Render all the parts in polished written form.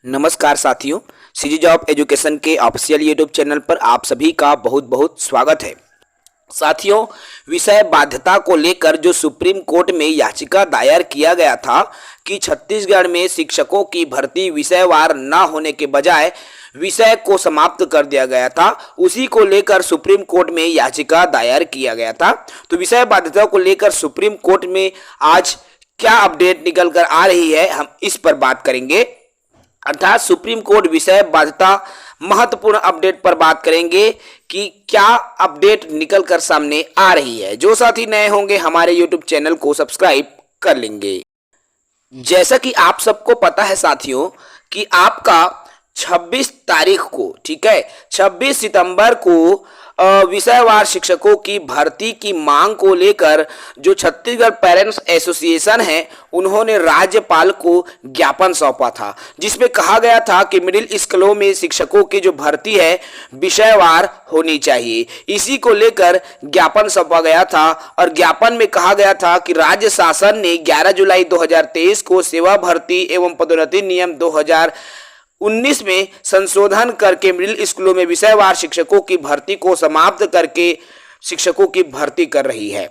नमस्कार साथियों, CG job education के ऑफिशियल यूट्यूब चैनल पर आप सभी का बहुत बहुत स्वागत है। साथियों, विषय बाध्यता को लेकर जो सुप्रीम कोर्ट में याचिका दायर किया गया था कि छत्तीसगढ़ में शिक्षकों की भर्ती विषयवार न होने के बजाय विषय को समाप्त कर दिया गया था, उसी को लेकर सुप्रीम कोर्ट में याचिका दायर किया गया था। तो विषय बाध्यता को लेकर सुप्रीम कोर्ट में आज क्या अपडेट निकल कर आ रही है, हम इस पर बात करेंगे। अर्थात सुप्रीम कोर्ट विषय बाध्यता महत्वपूर्ण अपडेट पर बात करेंगे कि क्या अपडेट निकल कर सामने आ रही है। जो साथी नए होंगे हमारे यूट्यूब चैनल को सब्सक्राइब कर लेंगे। जैसा कि आप सबको पता है साथियों कि आपका 26 तारीख को, ठीक है, 26 सितंबर को विषयवार शिक्षकों की भर्ती की मांग को लेकर जो छत्तीसगढ़ पेरेंट्स एसोसिएशन है उन्होंने राज्यपाल को ज्ञापन सौंपा था, जिसमें कहा गया था कि मिडिल स्कूलों में शिक्षकों की जो भर्ती है विषयवार होनी चाहिए। इसी को लेकर ज्ञापन सौंपा गया था और ज्ञापन में कहा गया था कि राज्य शासन ने 11 जुलाई 2023 को सेवा भर्ती एवं पदोन्नति नियम 2019 में संशोधन करके मिडिल स्कूलों में विषयवार शिक्षकों की भर्ती को समाप्त करके शिक्षकों की भर्ती कर रही है।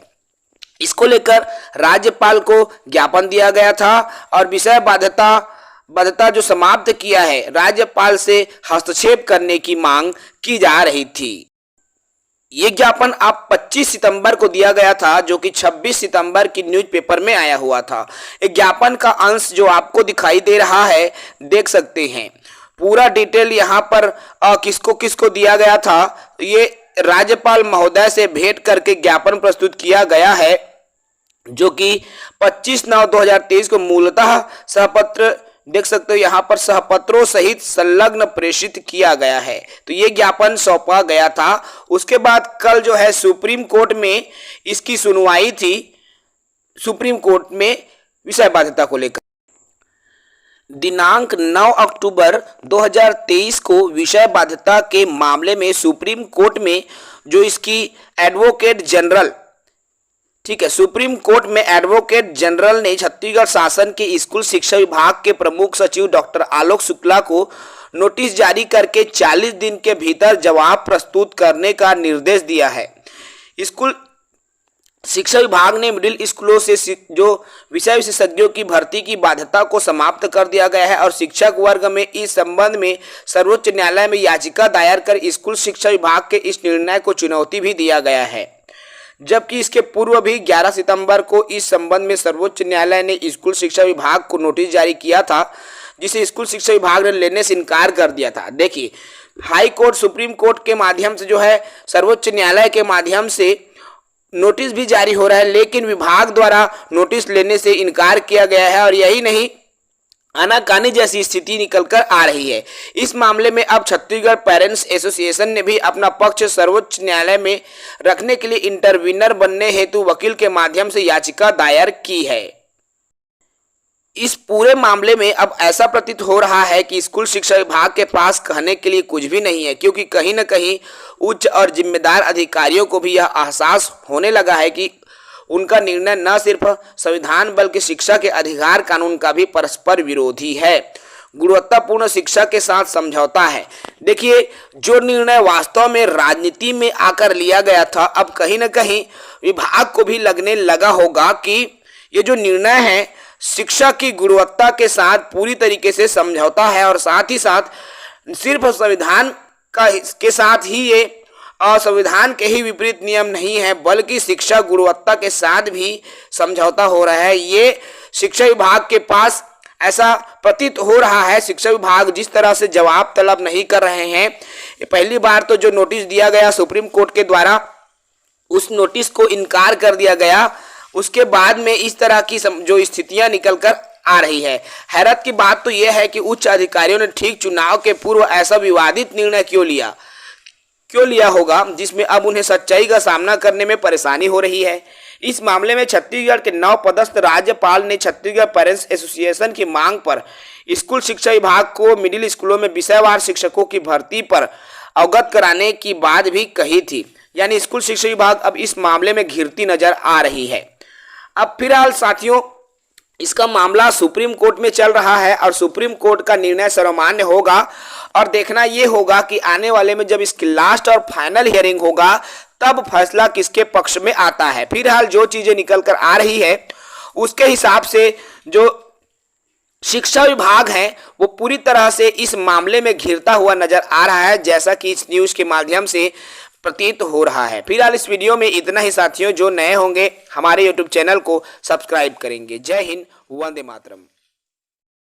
इसको लेकर राज्यपाल को ज्ञापन दिया गया था और विषय बाध्यता जो समाप्त किया है, राज्यपाल से हस्तक्षेप करने की मांग की जा रही थी। ये ज्ञापन अब 25 सितंबर को दिया गया था, जो कि 26 सितंबर की न्यूज़पेपर में आया हुआ था। एक ज्ञापन का अंश जो आपको दिखाई दे रहा है, देख सकते हैं पूरा डिटेल यहाँ पर किसको किसको दिया गया था। ये राज्यपाल महोदय से भेंट करके ज्ञापन प्रस्तुत किया गया है, जो कि 25/9/2023 को मूलतः सहपत्र, देख सकते हो यहाँ पर सहपत्रों सहित संलग्न प्रेषित किया गया है। तो ये ज्ञापन सौंपा गया था। उसके बाद कल जो है सुप्रीम कोर्ट में इसकी सुनवाई थी, सुप्रीम कोर्ट में विषय बाध्यता को लेकर। दिनांक 9 अक्टूबर 2023 को विषय बाध्यता के मामले में सुप्रीम कोर्ट में जो इसकी एडवोकेट जनरल, ठीक है, सुप्रीम कोर्ट में एडवोकेट जनरल ने छत्तीसगढ़ शासन के स्कूल शिक्षा विभाग के प्रमुख सचिव डॉक्टर आलोक शुक्ला को नोटिस जारी करके 40 दिन के भीतर जवाब प्रस्तुत करने का निर्देश दिया है। स्कूल शिक्षा विभाग ने मिडिल स्कूलों से जो विषय विशेषज्ञों की भर्ती की बाध्यता को समाप्त कर दिया गया है और शिक्षक वर्ग में इस संबंध में सर्वोच्च न्यायालय में याचिका दायर कर स्कूल शिक्षा विभाग के इस निर्णय को चुनौती भी दिया गया है। जबकि इसके पूर्व भी 11 सितंबर को इस संबंध में सर्वोच्च न्यायालय ने स्कूल शिक्षा विभाग को नोटिस जारी किया था, जिसे स्कूल शिक्षा विभाग ने लेने से इनकार कर दिया था। देखिए, हाई कोर्ट सुप्रीम कोर्ट के माध्यम से जो है सर्वोच्च न्यायालय के माध्यम से नोटिस भी जारी हो रहा है, लेकिन विभाग द्वारा नोटिस लेने से इनकार किया गया है और यही नहीं, आनाकानी जैसी स्थिति निकलकर आ रही है। इस मामले में अब छत्तीसगढ़ पेरेंट्स एसोसिएशन ने भी अपना पक्ष सर्वोच्च न्यायालय में रखने के लिए इंटरवीनर बनने हेतु वकील के माध्यम से याचिका दायर की है। इस पूरे मामले में अब ऐसा प्रतीत हो रहा है कि स्कूल शिक्षा विभाग के पास कहने के लिए कुछ भी नहीं है, क्योंकि कहीं न कहीं उच्च और जिम्मेदार अधिकारियों को भी यह एहसास होने लगा है कि उनका निर्णय न सिर्फ संविधान बल्कि शिक्षा के अधिकार कानून का भी परस्पर विरोधी है, गुणवत्तापूर्ण शिक्षा के साथ समझौता है। देखिए, जो निर्णय वास्तव में राजनीति में आकर लिया गया था, अब कहीं न कहीं विभाग को भी लगने लगा होगा कि ये जो निर्णय है शिक्षा की गुणवत्ता के साथ पूरी तरीके से समझौता है और साथ ही साथ सिर्फ संविधान के साथ ही ये संविधान के ही विपरीत नियम नहीं है, बल्कि शिक्षा गुणवत्ता के साथ भी समझौता हो रहा है। ये शिक्षा विभाग के पास ऐसा प्रतीत हो रहा है। शिक्षा विभाग जिस तरह से जवाब तलब नहीं कर रहे हैं, पहली बार तो जो नोटिस दिया गया सुप्रीम कोर्ट के द्वारा, उस नोटिस को इनकार कर दिया गया। उसके बाद में इस तरह की जो स्थितियां निकलकर आ रही है। हैरत की बात तो यह है कि उच्च अधिकारियों ने ठीक चुनाव के पूर्व ऐसा विवादित निर्णय क्यों लिया होगा, जिसमें अब उन्हें सच्चाई का सामना करने में परेशानी हो रही है। इस मामले में छत्तीसगढ़ के नवपदस्थ राज्यपाल ने छत्तीसगढ़ पेरेंट्स एसोसिएशन की मांग पर स्कूल शिक्षा विभाग को मिडिल स्कूलों में विषयवार शिक्षकों की भर्ती पर अवगत कराने की बात भी कही थी। यानी स्कूल शिक्षा विभाग अब इस मामले में घिरती नजर आ रही है। अब फिलहाल साथियों इसका मामला सुप्रीम कोर्ट में चल रहा है और सुप्रीम कोर्ट का निर्णय सर्वमान्य होगा और देखना यह होगा कि आने वाले में जब इसकी लास्ट और फाइनल हियरिंग होगा तब फैसला किसके पक्ष में आता है। फिलहाल जो चीजें निकल कर आ रही है उसके हिसाब से जो शिक्षा विभाग है वो पूरी तरह से इस मामले में घिरता हुआ नजर आ रहा है, जैसा कि इस न्यूज के माध्यम से प्रतीत हो रहा है। फिलहाल इस वीडियो में इतना ही साथियों, जो नए होंगे हमारे यूट्यूब चैनल को सब्सक्राइब करेंगे। जय हिंद, वंदे मातरम।